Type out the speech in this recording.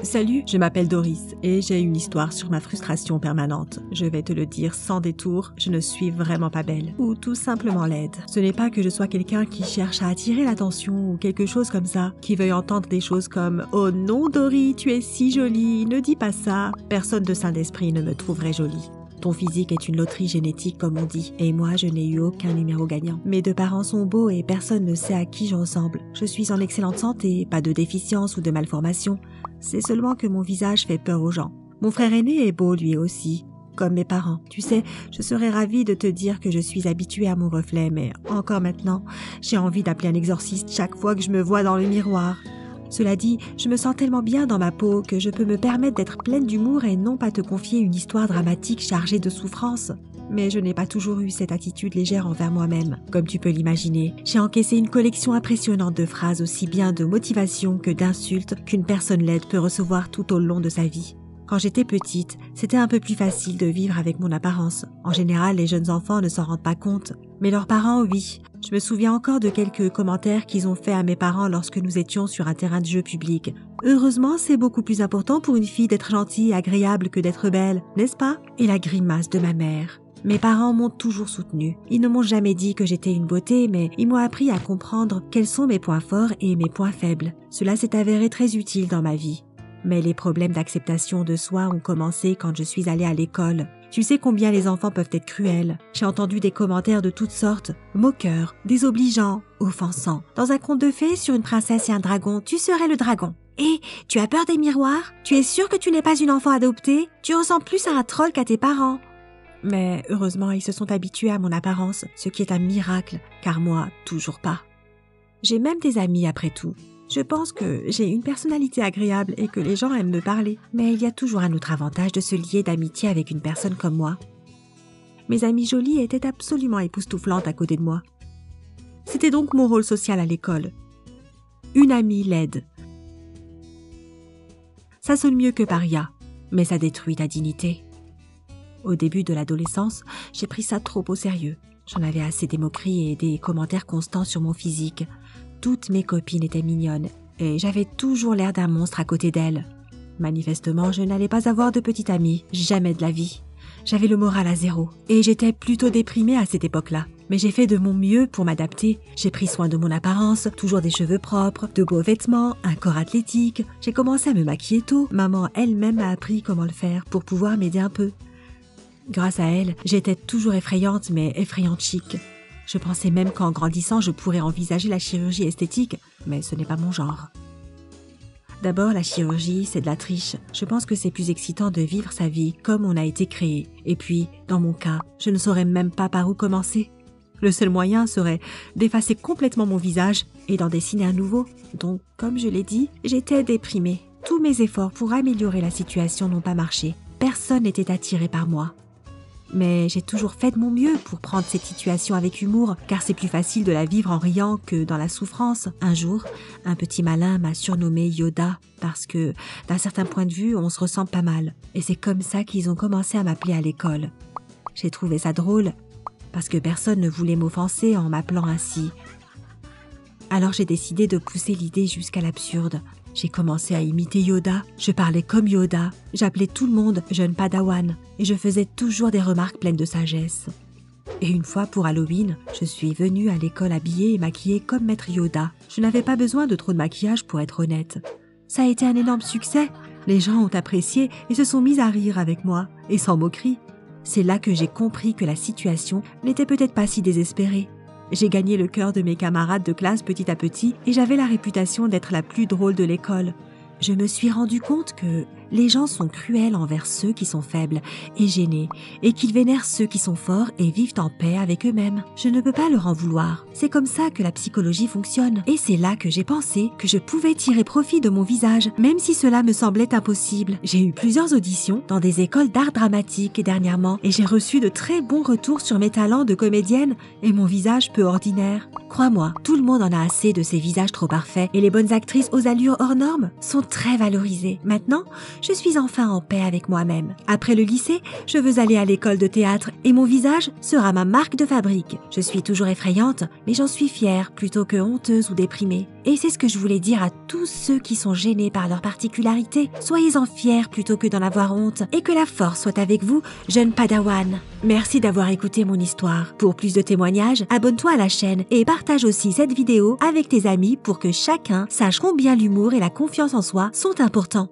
Salut, je m'appelle Doris et j'ai une histoire sur ma frustration permanente. Je vais te le dire sans détour, je ne suis vraiment pas belle ou tout simplement laide. Ce n'est pas que je sois quelqu'un qui cherche à attirer l'attention ou quelque chose comme ça, qui veuille entendre des choses comme « Oh non Doris, tu es si jolie, ne dis pas ça ». Personne de sain d'esprit ne me trouverait jolie. Ton physique est une loterie génétique comme on dit, et moi je n'ai eu aucun numéro gagnant. Mes deux parents sont beaux et personne ne sait à qui je ressemble. Je suis en excellente santé, pas de déficience ou de malformation. C'est seulement que mon visage fait peur aux gens. Mon frère aîné est beau lui aussi, comme mes parents. Tu sais, je serais ravie de te dire que je suis habituée à mon reflet, mais encore maintenant, j'ai envie d'appeler un exorciste chaque fois que je me vois dans le miroir. Cela dit, je me sens tellement bien dans ma peau que je peux me permettre d'être pleine d'humour et non pas te confier une histoire dramatique chargée de souffrance. Mais je n'ai pas toujours eu cette attitude légère envers moi-même. Comme tu peux l'imaginer, j'ai encaissé une collection impressionnante de phrases aussi bien de motivation que d'insultes qu'une personne laide peut recevoir tout au long de sa vie. Quand j'étais petite, c'était un peu plus facile de vivre avec mon apparence. En général, les jeunes enfants ne s'en rendent pas compte. Mais leurs parents, oui. Je me souviens encore de quelques commentaires qu'ils ont faits à mes parents lorsque nous étions sur un terrain de jeu public. Heureusement, c'est beaucoup plus important pour une fille d'être gentille et agréable que d'être belle, n'est-ce pas? Et la grimace de ma mère. Mes parents m'ont toujours soutenue. Ils ne m'ont jamais dit que j'étais une beauté, mais ils m'ont appris à comprendre quels sont mes points forts et mes points faibles. Cela s'est avéré très utile dans ma vie. Mais les problèmes d'acceptation de soi ont commencé quand je suis allée à l'école. Tu sais combien les enfants peuvent être cruels. J'ai entendu des commentaires de toutes sortes, moqueurs, désobligeants, offensants. Dans un conte de fées sur une princesse et un dragon, tu serais le dragon. Et tu as peur des miroirs? Tu es sûre que tu n'es pas une enfant adoptée? Tu ressembles plus à un troll qu'à tes parents. Mais heureusement, ils se sont habitués à mon apparence, ce qui est un miracle, car moi, toujours pas. J'ai même des amis après tout. Je pense que j'ai une personnalité agréable et que les gens aiment me parler. Mais il y a toujours un autre avantage de se lier d'amitié avec une personne comme moi. Mes amies jolies étaient absolument époustouflantes à côté de moi. C'était donc mon rôle social à l'école. Une amie laide. Ça sonne mieux que paria, mais ça détruit ta dignité. Au début de l'adolescence, j'ai pris ça trop au sérieux. J'en avais assez des moqueries et des commentaires constants sur mon physique. Toutes mes copines étaient mignonnes et j'avais toujours l'air d'un monstre à côté d'elles. Manifestement, je n'allais pas avoir de petite amie, jamais de la vie. J'avais le moral à zéro et j'étais plutôt déprimée à cette époque-là. Mais j'ai fait de mon mieux pour m'adapter. J'ai pris soin de mon apparence, toujours des cheveux propres, de beaux vêtements, un corps athlétique. J'ai commencé à me maquiller tôt. Maman elle-même m'a appris comment le faire pour pouvoir m'aider un peu. Grâce à elle, j'étais toujours effrayante mais effrayante chic. Je pensais même qu'en grandissant, je pourrais envisager la chirurgie esthétique, mais ce n'est pas mon genre. D'abord, la chirurgie, c'est de la triche. Je pense que c'est plus excitant de vivre sa vie comme on a été créé. Et puis, dans mon cas, je ne saurais même pas par où commencer. Le seul moyen serait d'effacer complètement mon visage et d'en dessiner un nouveau. Donc, comme je l'ai dit, j'étais déprimée. Tous mes efforts pour améliorer la situation n'ont pas marché. Personne n'était attiré par moi. Mais j'ai toujours fait de mon mieux pour prendre cette situation avec humour, car c'est plus facile de la vivre en riant que dans la souffrance. Un jour, un petit malin m'a surnommé Yoda, parce que, d'un certain point de vue, on se ressemble pas mal. Et c'est comme ça qu'ils ont commencé à m'appeler à l'école. J'ai trouvé ça drôle, parce que personne ne voulait m'offenser en m'appelant ainsi. Alors j'ai décidé de pousser l'idée jusqu'à l'absurde. J'ai commencé à imiter Yoda, je parlais comme Yoda, j'appelais tout le monde jeune Padawan et je faisais toujours des remarques pleines de sagesse. Et une fois pour Halloween, je suis venue à l'école habillée et maquillée comme maître Yoda. Je n'avais pas besoin de trop de maquillage pour être honnête. Ça a été un énorme succès. Les gens ont apprécié et se sont mis à rire avec moi, et sans moquerie. C'est là que j'ai compris que la situation n'était peut-être pas si désespérée. J'ai gagné le cœur de mes camarades de classe petit à petit et j'avais la réputation d'être la plus drôle de l'école. Je me suis rendu compte que les gens sont cruels envers ceux qui sont faibles et gênés et qu'ils vénèrent ceux qui sont forts et vivent en paix avec eux-mêmes. Je ne peux pas leur en vouloir. C'est comme ça que la psychologie fonctionne. Et c'est là que j'ai pensé que je pouvais tirer profit de mon visage, même si cela me semblait impossible. J'ai eu plusieurs auditions dans des écoles d'art dramatique dernièrement et j'ai reçu de très bons retours sur mes talents de comédienne et mon visage peu ordinaire. Crois-moi, tout le monde en a assez de ces visages trop parfaits et les bonnes actrices aux allures hors normes sont très valorisées. Maintenant, je suis enfin en paix avec moi-même. Après le lycée, je veux aller à l'école de théâtre et mon visage sera ma marque de fabrique. Je suis toujours effrayante, mais j'en suis fière plutôt que honteuse ou déprimée. Et c'est ce que je voulais dire à tous ceux qui sont gênés par leur particularité. Soyez-en fiers plutôt que d'en avoir honte et que la force soit avec vous, jeune Padawan. Merci d'avoir écouté mon histoire. Pour plus de témoignages, abonne-toi à la chaîne et partage aussi cette vidéo avec tes amis pour que chacun sache combien l'humour et la confiance en soi sont importants.